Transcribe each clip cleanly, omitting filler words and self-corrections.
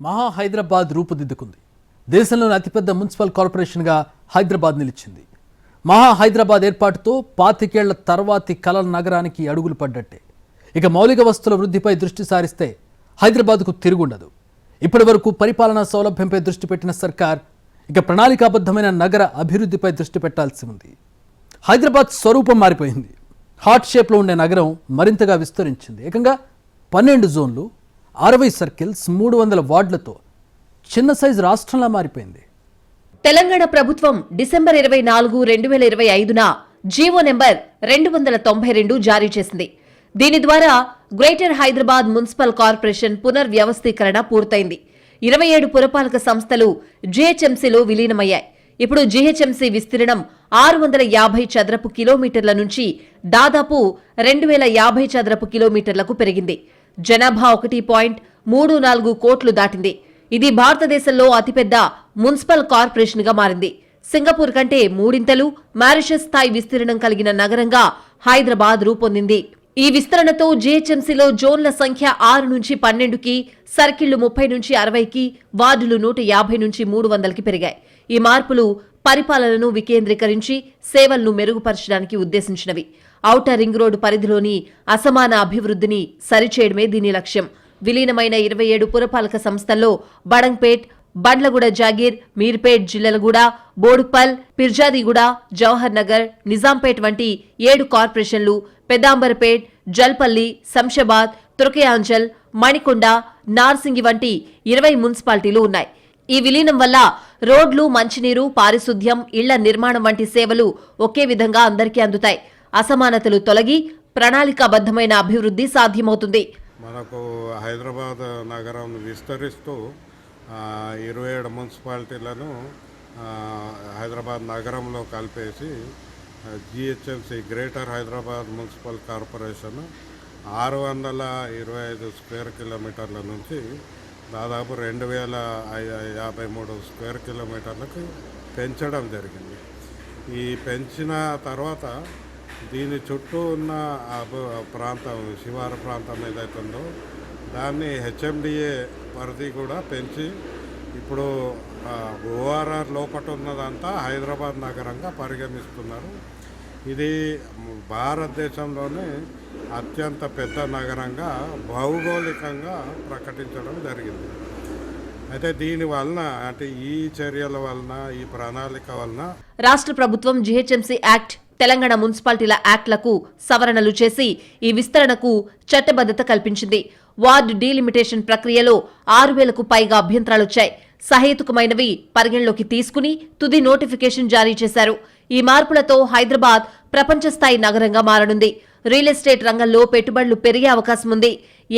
మహా హైదరాబాద్ రూపుదిద్దుకుంది. దేశంలోని అతిపెద్ద మున్సిపల్ కార్పొరేషన్గా హైదరాబాద్ నిలిచింది. మహా హైదరాబాద్ ఏర్పాటుతో 25 ఏళ్ల తర్వాతి కలల నగరానికి అడుగులు పడ్డట్టే. ఇక మౌలిక వస్తువుల వృద్ధిపై దృష్టి సారిస్తే హైదరాబాద్కు తిరుగుండదు. ఇప్పటి వరకు పరిపాలనా సౌలభ్యంపై దృష్టి పెట్టిన సర్కార్ ఇక ప్రణాళికాబద్ధమైన నగర అభివృద్ధిపై దృష్టి పెట్టాల్సి ఉంది. హైదరాబాద్ స్వరూపం మారిపోయింది. హార్ట్ షేప్లో ఉండే నగరం మరింతగా విస్తరించింది. ఏకంగా 12 జోన్లు, 60 సర్కిల్స్, 300 వార్డులతో చిన్న సైజు రాష్ట్రంలా మారిపోయింది. తెలంగాణ ప్రభుత్వం డిసెంబర్ 24, 2025న జీవో నెంబర్ 292 జారీ చేసింది. దీని ద్వారా గ్రేటర్ హైదరాబాద్ మున్సిపల్ కార్పొరేషన్ పునర్వ్యవస్థీకరణ పూర్తయింది. 27 పురపాలక సంస్థలు జీహెచ్ఎంసీలో విలీనమయ్యాయి. ఇప్పుడు జీహెచ్ఎంసీ విస్తీర్ణం 650 చదరపు కిలోమీటర్ల నుంచి దాదాపు 2050 చదరపు కిలోమీటర్లకు పెరిగింది. జనాభా 1.34 కోట్లు దాటింది. ఇది భారతదేశంలో అతిపెద్ద మున్సిపల్ కార్పొరేషన్ గా మారింది. సింగపూర్ కంటే 3 ఇంతలు మారిషస్ స్థాయి విస్తీర్ణం కలిగిన నగరంగా హైదరాబాద్ రూపొందింది. ఈ విస్తరణతో జీహెచ్ఎంసీలో జోన్ల సంఖ్య 6 నుంచి 12కి, సర్కిళ్లు 30 నుంచి 60కి, వార్డులు 150 నుంచి 300కి పెరిగాయి. ఈ మార్పులు పరిపాలనను వికేంద్రీకరించి సేవలను మెరుగుపరచడానికి ఉద్దేశించినవి. ఔటర్ రింగ్ రోడ్డు పరిధిలోని అసమాన అభివృద్ధిని సరిచేయడమే దీని లక్ష్యం. విలీనమైన 27 పురపాలక సంస్థల్లో బడంగ్పేట్, బండ్లగూడ జాగీర్, మీర్పేట్, జిల్లెలగూడ, బోడుపల్, పిర్జాదిగూడ, జవహర్ నగర్, నిజాంపేట్ వంటి 7 కార్పొరేషన్లు, పెదాంబర్పేట్, జల్పల్లి, శంషాబాద్, తుర్కయాంజల్, మణికొండ, నార్సింగి వంటి 20 మున్సిపాలిటీలు ఉన్నాయి. ఈ విలీనం వల్ల రోడ్లు, మంచినీరు, పారిశుద్ధ్యం, ఇళ్ల నిర్మాణం వంటి సేవలు ఒకే విధంగా అందరికీ అందుతాయి. అసమానతలు తొలగి ప్రణాళికాబద్ధమైన అభివృద్ధి సాధ్యమవుతుంది. మనకు హైదరాబాద్ నగరం విస్తరిస్తూ 27 మున్సిపాలిటీలను హైదరాబాద్ నగరంలో కలిపేసి GHMC greater Hyderabad municipal corporation 625 square కిలోమీటర్ల నుంచి దాదాపు 2053 స్క్వేర్ కిలోమీటర్లకు పెంచడం జరిగింది. ఈ పెంచిన తర్వాత దీని చుట్టూ ఉన్న ప్రాంతం, శివారు ప్రాంతం ఏదైతుందో దాన్ని హెచ్ఎండిఏ పరిధి కూడా పెంచి ఇప్పుడు ఓఆర్ఆర్ లోపల ఉన్నదంతా హైదరాబాద్ నగరంగా పరిగణిస్తున్నారు. ఇది భారతదేశంలోనే అత్యంత పెద్ద నగరంగా భౌగోళికంగా ప్రకటించడం జరిగింది. అయితే దీని వలన, అంటే ఈ చర్యల వలన, ఈ ప్రణాళిక వలన రాష్ట్ర ప్రభుత్వం జీహెచ్ఎంసీ యాక్ట్, తెలంగాణ మున్సిపాలిటీల యాక్ట్లకు సవరణలు చేసి ఈ విస్తరణకు చట్టబద్ధత కల్పించింది. వార్డు డీలిమిటేషన్ ప్రక్రియలో 6,000కు పైగా అభ్యంతరాలొచ్చాయి. సహేతుకమైనవి పరిగణలోకి తీసుకుని తుది నోటిఫికేషన్ జారీ చేశారు. ఈ మార్పులతో హైదరాబాద్ ప్రపంచ స్థాయి నగరంగా మారనుంది. రియల్ ఎస్టేట్ రంగంలో పెట్టుబడులు పెరిగే అవకాశం ఉంది.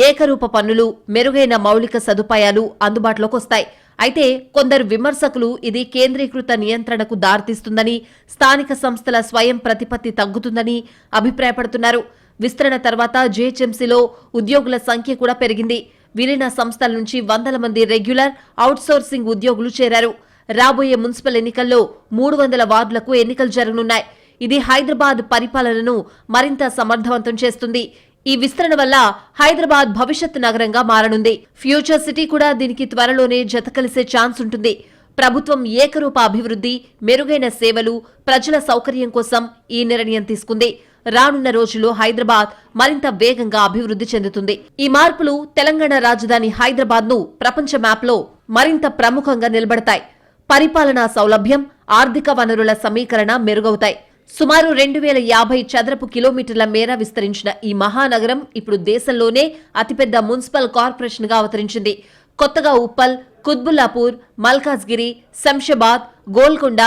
ఏకరూప పన్నులు, మెరుగైన మౌలిక సదుపాయాలు అందుబాటులోకి వస్తాయి. అయితే కొందరు విమర్శకులు ఇది కేంద్రీకృత నియంత్రణకు దారితీస్తుందని, స్థానిక సంస్థల స్వయం ప్రతిపత్తి తగ్గుతుందని అభిప్రాయపడుతున్నారు. విస్తరణ తర్వాత జీహెచ్ఎంసీలో ఉద్యోగుల సంఖ్య కూడా పెరిగింది. విలీన సంస్థల నుంచి 100 మంది రెగ్యులర్, అవుట్సోర్సింగ్ ఉద్యోగులు చేరారు. రాబోయే మున్సిపల్ ఎన్నికల్లో 300 వార్డులకు ఎన్నికలు జరగనున్నాయి. ఇది హైదరాబాద్ పరిపాలనను మరింత సమర్థవంతం చేస్తుంది. ఈ విస్తరణ వల్ల హైదరాబాద్ భవిష్యత్ నగరంగా మారనుంది. ఫ్యూచర్ సిటీ కూడా దీనికి త్వరలోనే జతకలిసే ఛాన్స్ ఉంటుంది. ప్రభుత్వం ఏకరూప అభివృద్ధి, మెరుగైన సేవలు, ప్రజల సౌకర్యం కోసం ఈ నిర్ణయం తీసుకుంది. రానున్న రోజుల్లో హైదరాబాద్ మరింత వేగంగా అభివృద్ధి చెందుతుంది. ఈ మార్పులు తెలంగాణ రాజధాని హైదరాబాద్ ను ప్రపంచ మ్యాప్లో మరింత ప్రముఖంగా నిలబడతాయి. పరిపాలనా సౌలభ్యం, ఆర్థిక వనరుల సమీకరణ మెరుగవుతాయి. సుమారు 2050 చదరపు కిలోమీటర్ల మేర విస్తరించిన ఈ మహానగరం ఇప్పుడు దేశంలోనే అతిపెద్ద మున్సిపల్ కార్పొరేషన్ గా అవతరించింది. కొత్తగా ఉప్పల్, కుత్బుల్లాపూర్, మల్కాజ్గిరి, శంషాబాద్, గోల్కొండ,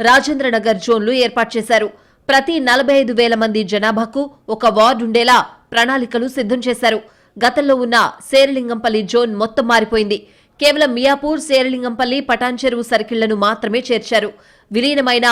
రాజేంద్రనగర్ జోన్లు ఏర్పాటు చేశారు. ప్రతి 45,000 మంది జనాభాకు ఒక వార్డు ఉండేలా ప్రణాళికలు సిద్ధం చేశారు. గతంలో ఉన్న శేరిలింగంపల్లి జోన్ మొత్తం మారిపోయింది. కేవలం మియాపూర్, శేరిలింగంపల్లి, పటాన్ చెరువు సర్కిళ్లను మాత్రమే చేర్చారు. విలీనమైన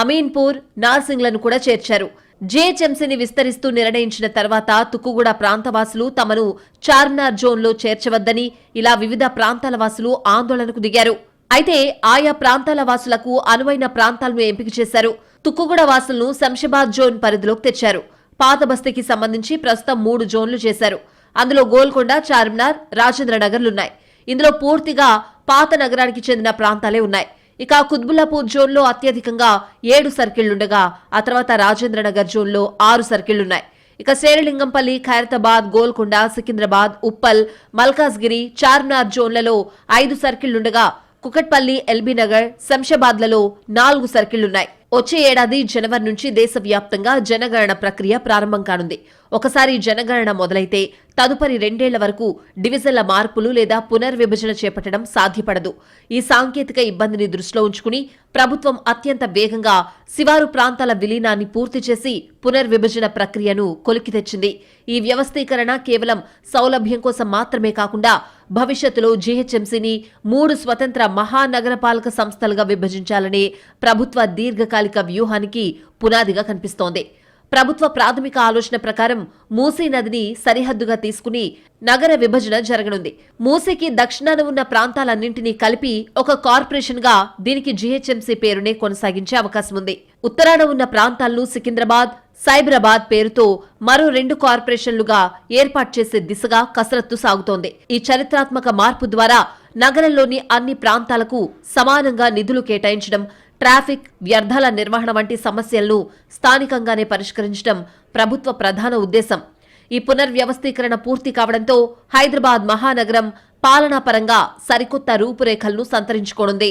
అమీన్పూర్, నార్సింగ్లను కూడా చేర్చారు. జీహెచ్ఎంసీని విస్తరిస్తూ నిర్ణయించిన తర్వాత తుక్కుగూడ ప్రాంతవాసులు తమను చార్మినార్ జోన్లో చేర్చవద్దని ఇలా వివిధ ప్రాంతాల వాసులు ఆందోళనకు దిగారు. అయితే ఆయా ప్రాంతాల వాసులకు అనువైన ప్రాంతాలను ఎంపిక చేశారు. తుక్కుగూడ వాసులను శంషాబాద్ జోన్ పరిధిలోకి తెచ్చారు. పాత బస్తీకి సంబంధించి ప్రస్తుతం 3 జోన్లు చేశారు. అందులో గోల్కొండ, చార్మినార్, రాజేంద్రనగర్లున్నాయి. ఇందులో పూర్తిగా పాత నగరానికి చెందిన ప్రాంతాలే ఉన్నాయి. ఇక కుత్బుల్లాపూర్ జోన్లో అత్యధికంగా 7 సర్కిళ్లుండగా ఆ తర్వాత రాజేంద్రనగర్ జోన్లో 6 సర్కిళ్లున్నాయి. ఇక శేరిలింగంపల్లి, ఖైరతాబాద్, గోల్కొండ, సికింద్రాబాద్, ఉప్పల్, మల్కాజ్గిరి, చార్మినార్ జోన్లలో 5 సర్కిళ్లుండగా కుకట్పల్లి, ఎల్బీనగర్, శంషాబాద్లలో 4 సర్కిళ్లున్నాయి. వచ్చే ఏడాది జనవరి నుంచి దేశవ్యాప్తంగా జనగణన ప్రక్రియ ప్రారంభం కానుంది. ఒకసారి జనగణన మొదలైతే తదుపరి 2 ఏళ్ల వరకు డివిజన్ల మార్పులు లేదా పునర్విభజన చేపట్టడం సాధ్యపడదు. ఈ సాంకేతిక ఇబ్బందిని దృష్టిలో ఉంచుకుని ప్రభుత్వం అత్యంత వేగంగా శివారు ప్రాంతాల విలీనాన్ని పూర్తి చేసి పునర్విభజన ప్రక్రియను కొలికి తెచ్చింది. ఈ వ్యవస్థీకరణ కేవలం సౌలభ్యం కోసం మాత్రమే కాకుండా భవిష్యత్తులో జీహెచ్ఎంసీని 3 స్వతంత్ర మహానగరపాలక సంస్థలుగా విభజించాలనే ప్రభుత్వ దీర్ఘకాలిక వ్యూహానికి పునాదిగా కనిపిస్తోంది. ప్రభుత్వ ప్రాథమిక ఆలోచన ప్రకారం మూసీ నదిని సరిహద్దుగా తీసుకుని నగర విభజన జరగనుంది. మూసీకి దక్షిణాన ఉన్న ప్రాంతాలన్నింటినీ కలిపి ఒక కార్పొరేషన్ గా దీనికి జీహెచ్ఎంసీ పేరునే కొనసాగించే అవకాశం ఉంది. ఉత్తరాన ఉన్న ప్రాంతాలను సికింద్రాబాద్, సైబరాబాద్ పేరుతో మరో 2 కార్పొరేషన్లుగా ఏర్పాటు చేసే దిశగా కసరత్తు సాగుతోంది. ఈ చరిత్రాత్మక మార్పు ద్వారా నగరంలోని అన్ని ప్రాంతాలకు సమానంగా నిధులు కేటాయించడం, ట్రాఫిక్, వ్యర్థాల నిర్వహణ వంటి సమస్యలను స్థానికంగానే పరిష్కరించడం ప్రభుత్వ ప్రధాన ఉద్దేశం. ఈ పునర్వ్యవస్థీకరణ పూర్తి కావడంతో హైదరాబాద్ మహానగరం పాలనాపరంగా సరికొత్త రూపురేఖలను సంతరించుకోనుంది.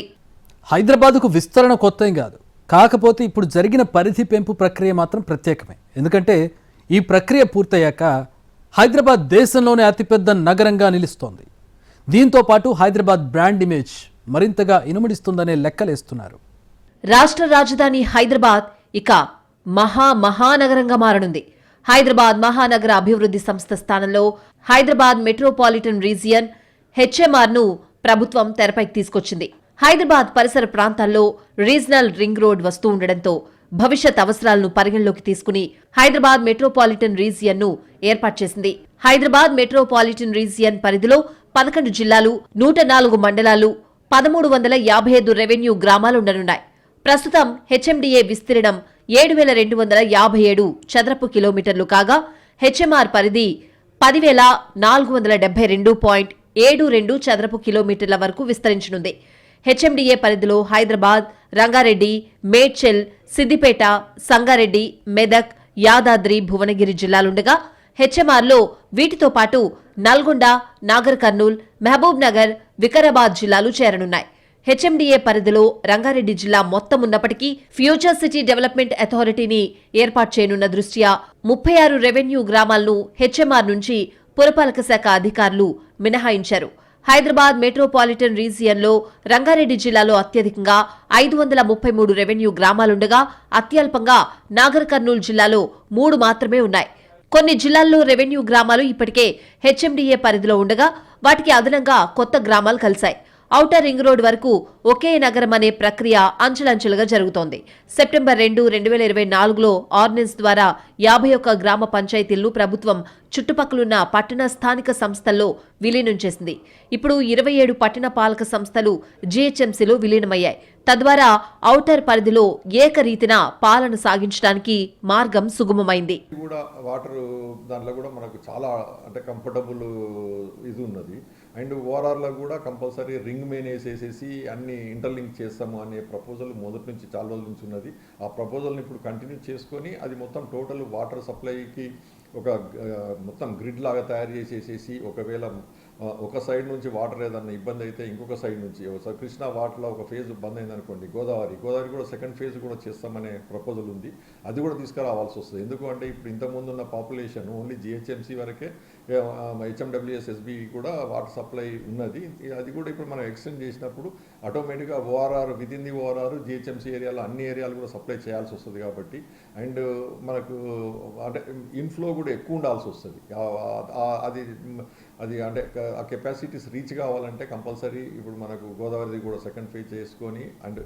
హైదరాబాద్కు విస్తరణ కొత్తేం కాదు. కాకపోతే ఇప్పుడు జరిగిన పరిధి పెంపు ప్రక్రియ మాత్రం ప్రత్యేకమే. ఎందుకంటే ఈ ప్రక్రియ పూర్తయ్యాక హైదరాబాద్ దేశంలోనే అతిపెద్ద నగరంగా నిలుస్తోంది. దీంతో పాటు హైదరాబాద్ బ్రాండ్ ఇమేజ్ మరింతగా ఇనుమడిస్తుందనే లెక్కలేస్తున్నారు. రాష్ట్ర రాజధాని హైదరాబాద్ ఇక మహానగరంగా మారనుంది. హైదరాబాద్ మహానగర అభివృద్ధి సంస్థ స్థానంలో హైదరాబాద్ మెట్రోపాలిటన్ రీజియన్ హెచ్ఎంఆర్ను ప్రభుత్వం తెరపైకి తీసుకొచ్చింది. హైదరాబాద్ పరిసర ప్రాంతాల్లో రీజనల్ రింగ్ రోడ్ వస్తూ ఉండడంతో భవిష్యత్ అవసరాలను పరిగణలోకి తీసుకుని హైదరాబాద్ మెట్రోపాలిటన్ రీజియన్ను ఏర్పాటు చేసింది. హైదరాబాద్ మెట్రోపాలిటన్ రీజియన్ పరిధిలో 11 జిల్లాలు, 104 మండలాలు, 1355 రెవెన్యూ గ్రామాలు ఉండనున్నాయి. ప్రస్తుతం హెచ్ఎండిఏ విస్తీర్ణం 7,257 చదరపు కిలోమీటర్లు కాగా హెచ్ఎంఆర్ పరిధి 10,472.72 చదరపు కిలోమీటర్ల వరకు విస్తరించనుంది. హెచ్ఎండిఏ పరిధిలో హైదరాబాద్, రంగారెడ్డి, మేడ్చల్, సిద్దిపేట, సంగారెడ్డి, మెదక్, యాదాద్రి, భువనగిరి జిల్లాలుండగా హెచ్ఎంఆర్లో వీటితో పాటు నల్గొండ, నాగర్ కర్నూల్, మహబూబ్ నగర్, వికారాబాద్ జిల్లాలు చేరనున్నాయి. హెచ్ఎండిఏ పరిధిలో రంగారెడ్డి జిల్లా మొత్తం ఉన్నప్పటికీ ఫ్యూచర్ సిటీ డెవలప్మెంట్ అథారిటీని ఏర్పాటు చేయనున్న దృష్ట్యా 36 రెవెన్యూ గ్రామాలను హెచ్ఎంఆర్ నుంచి పురపాలక శాఖ అధికారులు మినహాయించారు. హైదరాబాద్ మెట్రోపాలిటన్ రీజియన్లో రంగారెడ్డి జిల్లాలో అత్యధికంగా 533 రెవెన్యూ గ్రామాలుండగా అత్యల్పంగా నాగర్ కర్నూల్ జిల్లాలో 3 మాత్రమే ఉన్నాయి. కొన్ని జిల్లాల్లో రెవెన్యూ గ్రామాలు ఇప్పటికే హెచ్ఎండిఏ పరిధిలో ఉండగా వాటికి అదనంగా కొత్త గ్రామాలు కలిశాయి. ఔటర్ రింగ్ రోడ్ వరకు ఒకే నగరం అనే ప్రక్రియ అంచెలంచెలుగా జరుగుతోంది. సెప్టెంబర్ 2, 2024లో ఆర్డినెన్స్ ద్వారా 51 గ్రామ పంచాయతీలను ప్రభుత్వం చుట్టుపక్కలున్న పట్టణ స్థానిక సంస్థల్లో విలీనం చేసింది. ఇప్పుడు 27 పట్టణ పాలక సంస్థలు జీహెచ్ఎంసీలో విలీనమయ్యాయి. తద్వారా ఔటర్ పరిధిలో ఏకరీతిన పాలన సాగించడానికి మార్గం సుగమమైంది. వాటర్ దాంట్లో కూడా మనకు చాలా అంటే కంఫర్టబుల్ ఇది ఉన్నది. అండ్ ఓఆర్ఆర్లో కూడా కంపల్సరీ రింగ్ మెయిన్ వేసేసి అన్ని ఇంటర్లింక్ చేస్తాము అనే ప్రపోజల్ మొదటి నుంచి చాలా రోజుల నుంచి ఉన్నది. ఆ ప్రపోజల్ని ఇప్పుడు కంటిన్యూ చేసుకొని అది మొత్తం టోటల్ వాటర్ సప్లైకి ఒక మొత్తం గ్రిడ్ లాగా తయారు చేసేసి ఒకవేళ ఒక సైడ్ నుంచి వాటర్ ఏదన్నా ఇబ్బంది అయితే ఇంకొక సైడ్ నుంచి కృష్ణా వాటర్లో ఒక ఫేజ్ బంద్ అయిందనుకోండి, గోదావరి కూడా సెకండ్ ఫేజ్ కూడా చేస్తామనే ప్రపోజల్ ఉంది. అది కూడా తీసుకురావాల్సి వస్తుంది. ఎందుకంటే ఇప్పుడు ఇంతకుముందు ఉన్న పాపులేషన్ ఓన్లీ జిహెచ్ఎంసీ వరకే, హెచ్ఎండబ్ల్యూఎస్ఎస్బి కూడా వాటర్ సప్లై ఉన్నది. అది కూడా ఇప్పుడు మనం ఎక్స్టెండ్ చేసినప్పుడు ఆటోమేటిక్గా ORR within the ORR GHMC ఏరియాలో అన్ని ఏరియాలు కూడా సప్లై చేయాల్సి వస్తుంది. కాబట్టి అండ్ మనకు అంటే ఇన్ఫ్లో కూడా ఎక్కువ ఉండాల్సి వస్తుంది. అది అంటే ఆ కెపాసిటీస్ రీచ్ కావాలంటే కంపల్సరీ ఇప్పుడు మనకు గోదావరి కూడా సెకండ్ ఫేజ్ చేసుకొని అండ్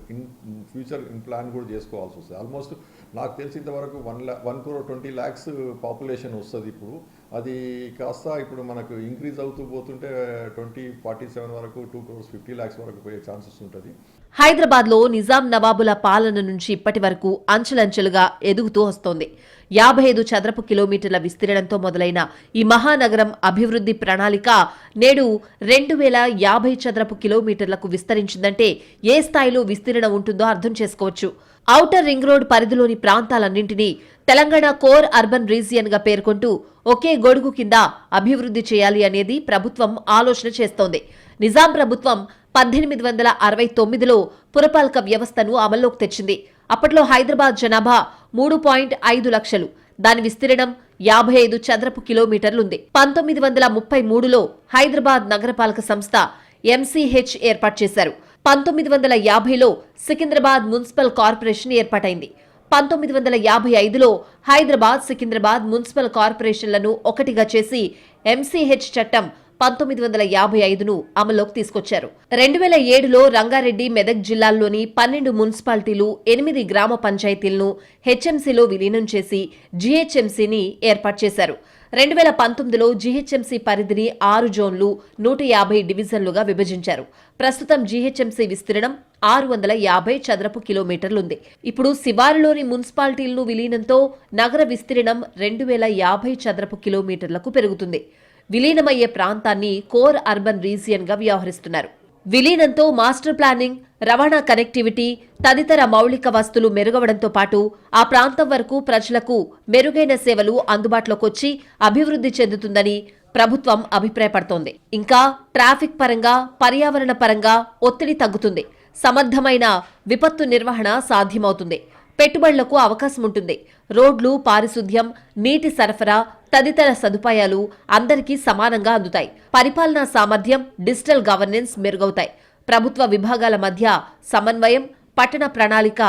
ఫ్యూచర్ ప్లాన్ కూడా చేసుకోవాల్సి వస్తుంది. ఆల్మోస్ట్ నాకు తెలిసి ఇంతవరకు 1,20,00,000 పాపులేషన్ వస్తుంది. ఇప్పుడు అది కాస్త ఇప్పుడు మనకు ఇంక్రీజ్ అవుతూ పోతుంటే 2047 వరకు 2,50 lakhs వరకు పోయే ఛాన్సెస్ ఉంటుంది. హైదరాబాద్లో నిజాం నవాబుల పాలన నుంచి ఇప్పటి వరకు అంచెలంచెలుగా ఎదుగుతూ వస్తోంది. 55 చదరపు కిలోమీటర్ల విస్తీర్ణంతో మొదలైన ఈ మహానగరం అభివృద్ధి ప్రణాళిక నేడు 2,050 చదరపు కిలోమీటర్లకు విస్తరించిందంటే ఏ స్థాయిలో విస్తీర్ణం ఉంటుందో అర్థం చేసుకోవచ్చు. ఔటర్ రింగ్ రోడ్ పరిధిలోని ప్రాంతాలన్నింటినీ తెలంగాణ కోర్ అర్బన్ రీజియన్ గా పేర్కొంటూ ఒకే గొడుగు కింద అభివృద్ధి చేయాలి అనేది ప్రభుత్వం ఆలోచన చేస్తోంది. నిజాం ప్రభుత్వం 1869లో పురపాలక వ్యవస్థను అమల్లోకి తెచ్చింది. అప్పట్లో హైదరాబాద్ జనాభా 3.5 లక్షలు. దాని విస్తీర్ణం 55 చదరపు కిలోమీటర్లుంది. 1933లో హైదరాబాద్ నగరపాలక సంస్థ ఎంసీహెచ్ ఏర్పాటు చేశారు. 1950లో సికింద్రాబాద్ మున్సిపల్ కార్పొరేషన్ ఏర్పాటైంది. 1955లో హైదరాబాద్ సికింద్రాబాద్ మున్సిపల్ కార్పొరేషన్లను ఒకటిగా చేసి ఎంసీహెచ్ చట్టం 1955ను అమల్లోకి తీసుకొచ్చారు. 2007లో రంగారెడ్డి, మెదక్ జిల్లాల్లోని 12 మున్సిపాలిటీలు, 8 గ్రామ పంచాయతీలను హెచ్ఎంసీలో విలీనం చేసి జీహెచ్ఎంసీని ఏర్పాటు చేశారు. 2019లో జీహెచ్ఎంసీ పరిధిని 6 జోన్లు, 150 డివిజన్లుగా విభజించారు. ప్రస్తుతం జీహెచ్ఎంసీ విస్తీర్ణం 650 చదరపు కిలోమీటర్లుంది. ఇప్పుడు శివారులోని మున్సిపాలిటీలను విలీనంతో నగర విస్తీర్ణం 2,050 చదరపు కిలోమీటర్లకు పెరుగుతుంది. విలీనమయ్యే ప్రాంతాన్ని కోర్ అర్బన్ రీజియన్ గా వ్యవహరిస్తున్నారు. విలీనంతో మాస్టర్ ప్లానింగ్, రవాణా కనెక్టివిటీ తదితర మౌలిక వస్తువులు మెరుగవడంతో పాటు ఆ ప్రాంతం వరకు ప్రజలకు మెరుగైన సేవలు అందుబాటులోకొచ్చి అభివృద్ధి చెందుతుందని ప్రభుత్వం అభిప్రాయపడుతోంది. ఇంకా ట్రాఫిక్ పరంగా, పర్యావరణ పరంగా ఒత్తిడి తగ్గుతుంది. సమర్థమైన విపత్తు నిర్వహణ సాధ్యమవుతుంది. పెట్టుబడులకు అవకాశం ఉంటుంది. రోడ్లు, పారిశుద్ధ్యం, నీటి సరఫరా తదితర సదుపాయాలు అందరికీ సమానంగా అందుతాయి. పరిపాలనా సామర్థ్యం, డిజిటల్ గవర్నెన్స్ మెరుగవుతాయి. ప్రభుత్వ విభాగాల మధ్య సమన్వయం, పట్టణ ప్రణాళిక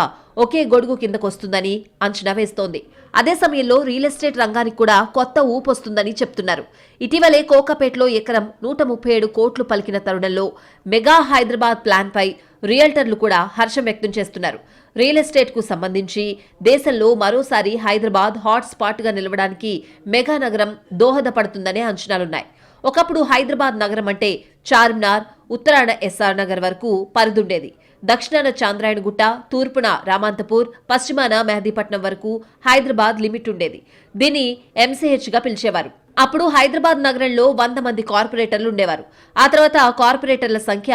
ఒకే గొడుగు కిందకొస్తుందని అంచనా వేస్తోంది. అదే సమయంలో రియల్ ఎస్టేట్ రంగానికి కూడా కొత్త ఊపొస్తుందని చెప్తున్నారు. ఇటీవలే కోకాపేటలో ఎకరం 137 కోట్లు పలికిన తరుణంలో మెగా హైదరాబాద్ ప్లాన్పై రియల్టర్లు కూడా హర్షం వ్యక్తం చేస్తున్నారు. రియల్ ఎస్టేట్ కు సంబంధించి దేశంలో మరోసారి హైదరాబాద్ హాట్ స్పాట్ గా నిలవడానికి మెగా నగరం దోహదపడుతుందనే అంచనాలున్నాయి. ఒకప్పుడు హైదరాబాద్ నగరం అంటే చార్మినార్, ఉత్తరాన ఎస్ఆర్ నగర్ వరకు పరిదుండేది. దక్షిణాన చాంద్రాయణగుట్ట, తూర్పున రామాంతపూర్, పశ్చిమాన మెహదీపట్నం వరకు హైదరాబాద్ లిమిట్ ఉండేది. దీన్ని ఎంసీహెచ్ గా పిలిచేవారు. అప్పుడు హైదరాబాద్ నగరంలో 100 మంది కార్పొరేటర్లు ఉండేవారు. ఆ తర్వాత కార్పొరేటర్ల సంఖ్య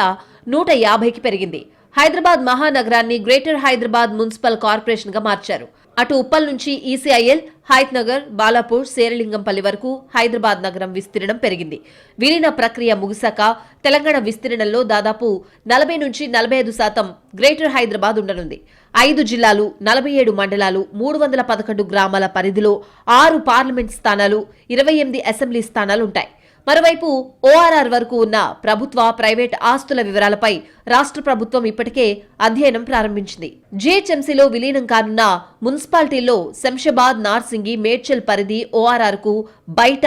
150కి పెరిగింది. హైదరాబాద్ మహానగరాన్ని గ్రేటర్ హైదరాబాద్ మున్సిపల్ కార్పొరేషన్ గా మార్చారు. అటు ఉప్పల్ నుంచి ఈసీఐఎల్, హైత్ నగర్, బాలాపూర్, శేరలింగంపల్లి వరకు హైదరాబాద్ నగరం విస్తీర్ణం పెరిగింది. విలీన ప్రక్రియ ముగిశాక తెలంగాణ విస్తీర్ణంలో దాదాపు 40 నుంచి 45% గ్రేటర్ హైదరాబాద్ ఉండనుంది. 5 జిల్లాలు, 47 మండలాలు, 311 గ్రామాల పరిధిలో 6 పార్లమెంట్ స్థానాలు, 28 అసెంబ్లీ స్థానాలుంటాయి. మరోవైపు ఓఆర్ఆర్ వరకు ఉన్న ప్రభుత్వ, ప్రైవేట్ ఆస్తుల వివరాలపై రాష్ట్ర ప్రభుత్వం ఇప్పటికే అధ్యయనం ప్రారంభించింది. జీహెచ్ఎంసీలో విలీనం కానున్న మున్సిపాలిటీల్లో శంషాబాద్, నార్సింగి, మేడ్చల్ పరిధి ఓఆర్ఆర్ కు బయట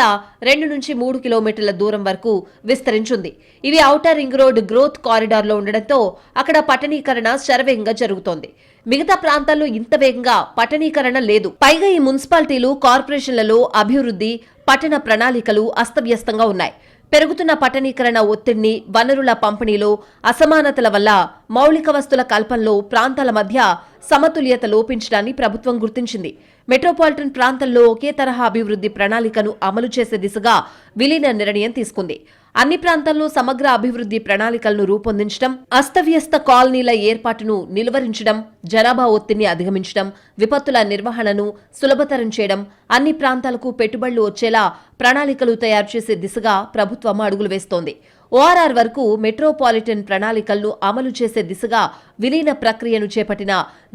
2 నుంచి 3 కిలోమీటర్ల దూరం వరకు విస్తరించింది. ఇవి outer ring road growth corridor లో ఉండడంతో అక్కడ పట్టణీకరణ శరవేగంగా జరుగుతోంది. మిగతా ప్రాంతాల్లో ఇంత వేగంగా పట్టణీకరణ లేదు. పైగా ఈ మున్సిపాలిటీలు, కార్పొరేషన్లలో అభివృద్ధి, పట్టణ ప్రణాళికలు అస్తవ్యస్తంగా ఉన్నాయి. పెరుగుతున్న పట్టణీకరణ ఒత్తిడిని, వనరుల పంపిణీలో అసమానతల వల్ల మౌలిక వస్తుల కల్పనలో ప్రాంతాల మధ్య సమతుల్యత లోపించడాన్ని ప్రభుత్వం గుర్తించింది. మెట్రోపాలిటన్ ప్రాంతంలో ఒకే తరహా అభివృద్ధి ప్రణాళికను అమలు చేసే దిశగా విలీన నిర్ణయం తీసుకుంది. అన్ని ప్రాంతాల్లో సమగ్ర అభివృద్ధి ప్రణాళికలను రూపొందించడం, అస్తవ్యస్త కాలనీల ఏర్పాటును నిలువరించడం, జనాభా ఒత్తిడిని అధిగమించడం, విపత్తుల నిర్వహణను సులభతరం చేయడం, అన్ని ప్రాంతాలకు పెట్టుబడులు వచ్చేలా ప్రణాళికలు తయారు చేసే దిశగా ప్రభుత్వం అడుగులు వేస్తోంది. ఓఆర్ఆర్ వరకు మెట్రోపాలిటన్ ప్రణాళికలను అమలు చేసే దిశగా విలీన ప్రక్రియను చేపట్టిన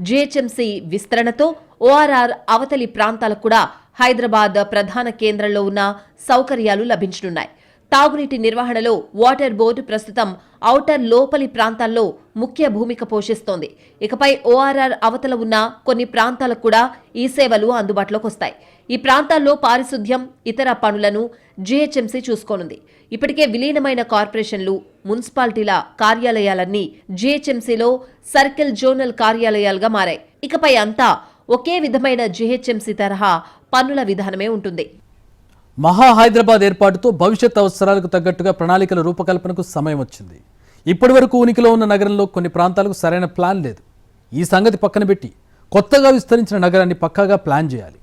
జీహెచ్ఎంసీ విస్తరణతో ఓఆర్ఆర్ అవతలి ప్రాంతాలకు కూడా హైదరాబాద్ ప్రధాన కేంద్రంలో ఉన్న సౌకర్యాలు లభించనున్నాయి. తాగునీటి నిర్వహణలో వాటర్ బోర్డు ప్రస్తుతం ఔటర్ లోపలి ప్రాంతాల్లో ముఖ్య భూమిక పోషిస్తోంది. ఇకపై ఓఆర్ఆర్ అవతల ఉన్న కొన్ని ప్రాంతాలకు కూడా ఈ సేవలు అందుబాటులోకి వస్తాయి. ఈ ప్రాంతాల్లో పారిశుద్ధ్యం, ఇతర పనులను జీహెచ్ఎంసీ చూసుకోనుంది. ఇప్పటికే విలీనమైన కార్పొరేషన్లు, మున్సిపాలిటీల కార్యాలయాలన్నీ జీహెచ్ఎంసీలో సర్కిల్ జోనల్ కార్యాలయాలుగా మారాయి. ఇకపై అంతా ఒకే విధమైన జీహెచ్ఎంసీ తరహా పన్నుల విధానమే ఉంటుంది. మహా హైదరాబాద్ ఏర్పాటుతో భవిష్యత్ అవసరాలకు తగ్గట్టుగా ప్రణాళికల రూపకల్పనకు సమయం వచ్చింది. ఇప్పటి వరకు ఉనికిలో ఉన్న నగరంలో కొన్ని ప్రాంతాలకు సరైన ప్లాన్ లేదు. ఈ సంగతి పక్కన పెట్టి కొత్తగా విస్తరించిన నగరాన్ని పక్కాగా ప్లాన్ చేయాలి.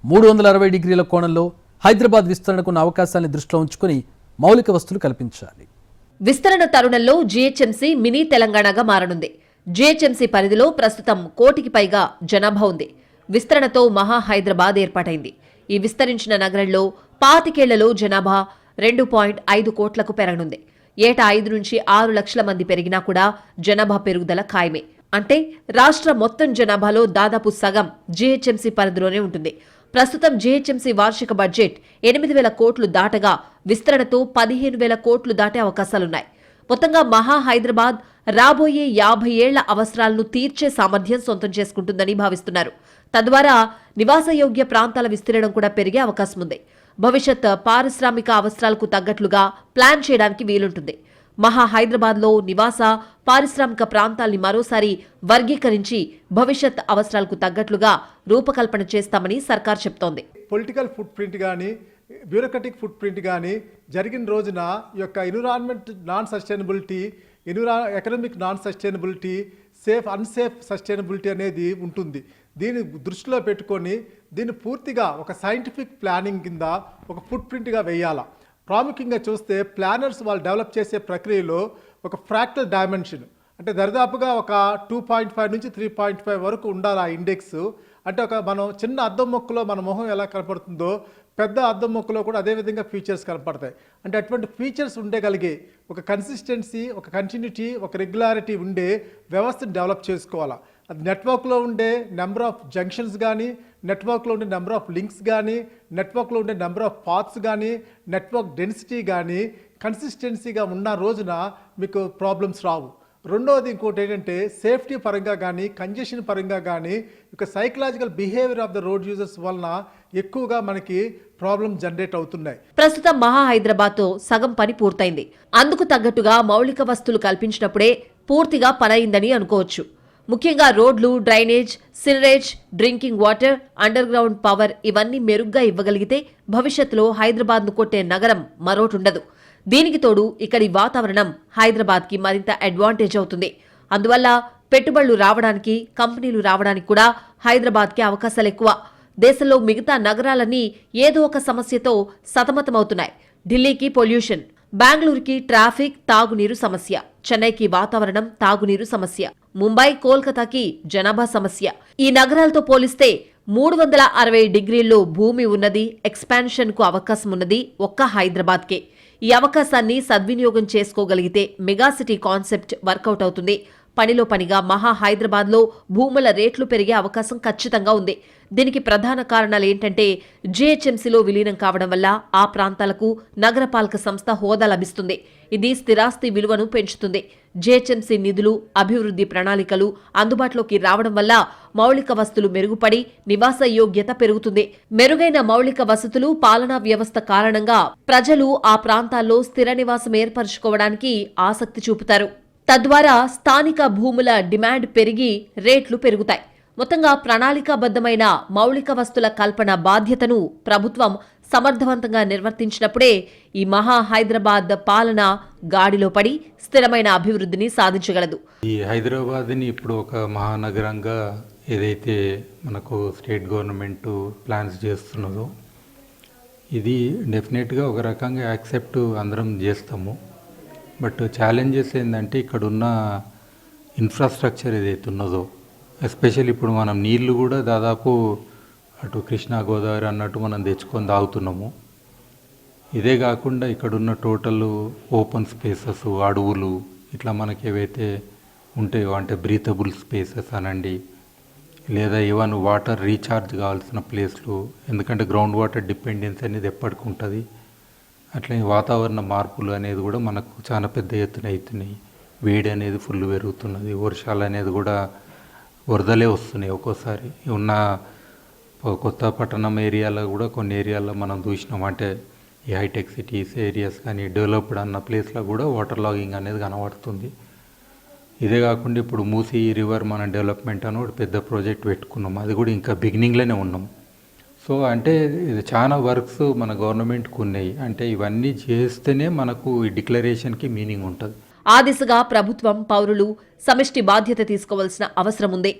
360 డిగ్రీల కోణంలో హైదరాబాద్ విస్తరణకున్న అవకాశాన్ని దృష్టిలో ఉంచుకుని మౌలిక వసతులు కల్పించాలి. విస్తరణ తరుణంలో జీహెచ్ఎంసీ మినీ తెలంగాణగా మారనుంది. జీహెచ్ఎంసీ పరిధిలో ప్రస్తుతం 1 కోటికి పైగా జనాభా ఉంది. విస్తరణతో మహా హైదరాబాద్ ఏర్పాటైంది. ఈ విస్తరించిన నగరంలో 25 ఏళ్లలో జనాభా 2.5 కోట్లకు పెరగనుంది. ఏటా 5 నుంచి 6 లక్షల మంది పెరిగినా కూడా జనాభా పెరుగుదల ఖాయమే. అంటే రాష్ట్ర మొత్తం జనాభాలో దాదాపు సగం జీహెచ్ఎంసీ పరిధిలోనే ఉంటుంది. ప్రస్తుతం జీహెచ్ఎంసీ వార్షిక బడ్జెట్ 8,000 కోట్లు దాటగా విస్తరణతో 15,000 కోట్లు దాటే అవకాశాలున్నాయి. మొత్తంగా మహా హైదరాబాద్ రాబోయే 50 ఏళ్ల అవసరాలను తీర్చే సామర్థ్యం సొంతం చేసుకుంటుందని భావిస్తున్నారు. తద్వారా నివాసయోగ్య ప్రాంతాల విస్తీర్ణం కూడా పెరిగే అవకాశం ఉంది. భవిష్యత్ పారిశ్రామిక అవసరాలకు తగ్గట్లుగా ప్లాన్ చేయడానికి వీలుంటుంది. మహా హైదరాబాద్లో నివాస పారిశ్రామిక ప్రాంతాల్ని మరోసారి వర్గీకరించి భవిష్యత్ అవసరాలకు తగ్గట్లుగా రూపకల్పన చేస్తామని సర్కార్ చెప్తోంది. పొలిటికల్ ఫుట్ ప్రింట్ కానీ బ్యూరోక్రటిక్ ఫుట్ ప్రింట్ కానీ జరిగిన రోజున ఈ యొక్క environment non sustainability, economic non sustainability, unsafe sustainability అనేది ఉంటుంది. దీన్ని దృష్టిలో పెట్టుకొని దీన్ని పూర్తిగా ఒక సైంటిఫిక్ ప్లానింగ్ కింద ఒక ఫుట్ ప్రింట్గా వేయాలా. ప్రాముఖ్యంగా చూస్తే ప్లానర్స్ వాళ్ళు డెవలప్ చేసే ప్రక్రియలో ఒక ఫ్రాక్టల్ డైమెన్షన్ అంటే దరిదాపుగా ఒక 2.5 నుంచి 3.5 వరకు ఉండాలి ఆ ఇండెక్స్. అంటే ఒక మనం చిన్న అద్దం మొక్కలో మన మొహం ఎలా కనపడుతుందో పెద్ద అద్దం మొక్కలో కూడా అదేవిధంగా ఫీచర్స్ కనపడతాయి. అంటే అటువంటి ఫీచర్స్ ఉండగలిగే ఒక కన్సిస్టెన్సీ, ఒక కంటిన్యూటీ, ఒక రెగ్యులారిటీ ఉండే వ్యవస్థను డెవలప్ చేసుకోవాలా. అది నెట్వర్క్లో ఉండే నెంబర్ ఆఫ్ జంక్షన్స్ కానీ, నెట్వర్క్లో ఉండే నెంబర్ ఆఫ్ లింక్స్ కానీ, నెట్వర్క్లో ఉండే నెంబర్ ఆఫ్ పాత్స్ కానీ, నెట్వర్క్ డెన్సిటీ కానీ కన్సిస్టెన్సీగా ఉన్న రోజున మీకు ప్రాబ్లమ్స్ రావు. రెండవది ఇంకోటి ఏంటంటే సేఫ్టీ పరంగా కానీ, కంజెషన్ పరంగా కానీ, ఇక psychological behaviour of the road users వలన ఎక్కువగా మనకి ప్రాబ్లమ్ జనరేట్ అవుతున్నాయి. ప్రస్తుతం మహా హైదరాబాద్తో సగం పని పూర్తయింది. అందుకు తగ్గట్టుగా మౌలిక వసతులు కల్పించినప్పుడే పూర్తిగా పనయిందని అనుకోవచ్చు. ముఖ్యంగా రోడ్లు, drainage, sewerage, drinking water, underground power ఇవన్నీ మెరుగ్గా ఇవ్వగలిగితే భవిష్యత్తులో హైదరాబాద్ను కొట్టే నగరం మరోటుండదు. దీనికి తోడు ఇక్కడి వాతావరణం హైదరాబాద్కి మరింత అడ్వాంటేజ్ అవుతుంది. అందువల్ల పెట్టుబడులు రావడానికి, కంపెనీలు రావడానికి కూడా హైదరాబాద్కి అవకాశాలు ఎక్కువ. దేశంలో మిగతా నగరాలన్నీ ఏదో ఒక సమస్యతో సతమతమవుతున్నాయి. ఢిల్లీకి పొల్యూషన్, బెంగళూరుకి ట్రాఫిక్, తాగునీరు సమస్య, చెన్నైకి వాతావరణం, తాగునీరు సమస్య, ముంబై, కోల్కతాకి జనాభా సమస్య. ఈ నగరాలతో పోలిస్తే 360 డిగ్రీల్లో భూమి ఉన్నది, ఎక్స్పాన్షన్ కు అవకాశం ఉన్నది ఒక్క హైదరాబాద్కే. ఈ అవకాశాన్ని సద్వినియోగం చేసుకోగలిగితే మెగాసిటీ కాన్సెప్ట్ వర్కౌట్ అవుతుంది. పనిలో పనిగా మహా హైదరాబాద్లో భూముల రేట్లు పెరిగే అవకాశం ఖచ్చితంగా ఉంది. దీనికి ప్రధాన కారణాలు ఏంటంటే జీహెచ్ఎంసీలో విలీనం కావడం వల్ల ఆ ప్రాంతాలకు నగరపాలక సంస్థ హోదా లభిస్తుంది. ఇది స్థిరాస్తి విలువను పెంచుతుంది. జీహెచ్ఎంసీ నిధులు, అభివృద్ధి ప్రణాళికలు అందుబాటులోకి రావడం వల్ల మౌలిక వసతులు మెరుగుపడి నివాస యోగ్యత పెరుగుతుంది. మెరుగైన మౌలిక వసతులు, పాలనా వ్యవస్థ కారణంగా ప్రజలు ఆ ప్రాంతాల్లో స్థిర నివాసం ఏర్పరచుకోవడానికి ఆసక్తి చూపుతారు. తద్వారా స్థానిక భూముల డిమాండ్ పెరిగి రేట్లు పెరుగుతాయి. మొత్తంగా ప్రణాళికాబద్ధమైన మౌలిక వస్తుల కల్పన బాధ్యతను ప్రభుత్వం సమర్థవంతంగా నిర్వర్తించినప్పుడే ఈ మహా హైదరాబాద్ పాలన గాడిలో పడి స్థిరమైన అభివృద్ధిని సాధించగలదు. ఈ హైదరాబాద్ని ఇప్పుడు ఒక మహానగరంగా ఏదైతే మనకు స్టేట్ గవర్నమెంట్ ప్లాన్స్ చేస్తున్నదో ఇది డెఫినెట్గా ఒక రకంగా యాక్సెప్ట్ అందరం చేస్తాము. బట్ ఛాలెంజెస్ ఏంటంటే ఇక్కడున్న ఇన్ఫ్రాస్ట్రక్చర్ ఏదైతే ఉన్నదో, ఎస్పెషల్లీ ఇప్పుడు మనం నీళ్లు కూడా దాదాపు అటు కృష్ణా, గోదావరి అన్నట్టు మనం తెచ్చుకొని తాగుతున్నాము. ఇదే కాకుండా ఇక్కడున్న టోటల్ ఓపెన్ స్పేసెస్, అడవులు ఇట్లా మనకి ఏవైతే ఉంటాయో అంటే బ్రీతబుల్ స్పేసెస్ అనండి, లేదా ఈవెన్ వాటర్ రీఛార్జ్ కావాల్సిన ప్లేస్లు, ఎందుకంటే గ్రౌండ్ వాటర్ డిపెండెన్సీ అనేది ఎప్పటికి ఉంటుంది. అట్లా వాతావరణ మార్పులు అనేది కూడా మనకు చాలా పెద్ద ఎత్తున అవుతున్నాయి. వేడి అనేది ఫుల్ పెరుగుతున్నది. వర్షాలు అనేది కూడా వరదలే వస్తున్నాయి. ఒక్కోసారి ఉన్న కొత్త పట్టణం ఏరియాలో కూడా కొన్ని ఏరియాల్లో మనం చూసినాం. అంటే ఈ హైటెక్ సిటీస్ ఏరియాస్ కానీ డెవలప్డ్ అన్న ప్లేస్లో కూడా వాటర్ లాగింగ్ అనేది కనబడుతుంది. ఇదే కాకుండా ఇప్పుడు మూసీ రివర్ మన డెవలప్మెంట్ అని ఒక పెద్ద ప్రాజెక్ట్ పెట్టుకున్నాం. అది కూడా ఇంకా బిగినింగ్లోనే ఉన్నాం. సో అంటే ఇది చాలా వర్క్స్ మన గవర్నమెంట్కి ఉన్నాయి. అంటే ఇవన్నీ చేస్తేనే మనకు ఈ డిక్లరేషన్కి మీనింగ్ ఉంటుంది. ఆ దిశగా ప్రభుత్వం, పౌరులు సమిష్టి బాధ్యత తీసుకోవాల్సిన అవసరం ఉంది.